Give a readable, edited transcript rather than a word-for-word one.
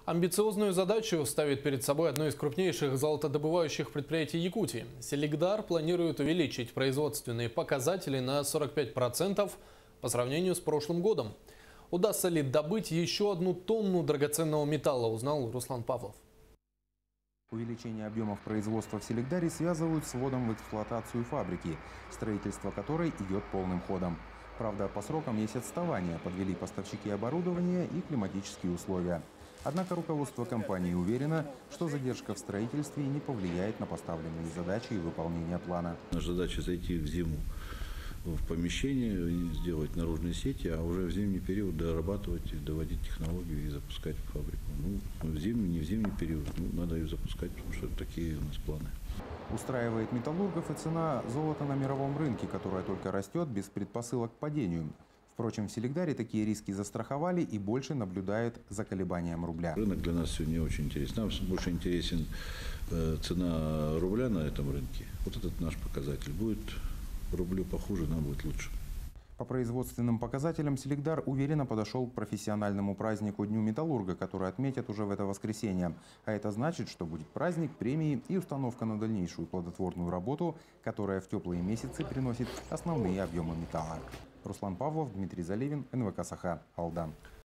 Амбициозную задачу ставит перед собой одно из крупнейших золотодобывающих предприятий Якутии. Селигдар планирует увеличить производственные показатели на 45% по сравнению с прошлым годом. Удастся ли добыть еще 1 тонну драгоценного металла, узнал Руслан Павлов. Увеличение объемов производства в Селигдаре связывают с вводом в эксплуатацию фабрики, строительство которой идет полным ходом. Правда, по срокам есть отставания, подвели поставщики оборудования и климатические условия. Однако руководство компании уверено, что задержка в строительстве не повлияет на поставленные задачи и выполнение плана. Наша задача зайти в зиму в помещение, сделать наружные сети, а уже в зимний период дорабатывать, доводить технологию и запускать фабрику. В зимний, не в зимний период, надо ее запускать, потому что такие у нас планы. Устраивает металлургов и цена золота на мировом рынке, которая только растет без предпосылок к падению. Впрочем, в Селигдаре такие риски застраховали и больше наблюдают за колебанием рубля. Рынок для нас сегодня очень интересен. Нам больше интересен цена рубля на этом рынке. Вот этот наш показатель. Будет рублю похуже, нам будет лучше. По производственным показателям Селигдар уверенно подошел к профессиональному празднику Дню металлурга, который отметят уже в это воскресенье. А это значит, что будет праздник, премии и установка на дальнейшую плодотворную работу, которая в теплые месяцы приносит основные объемы металла. Руслан Павлов, Дмитрий Заливин, НВК Саха, Алдан.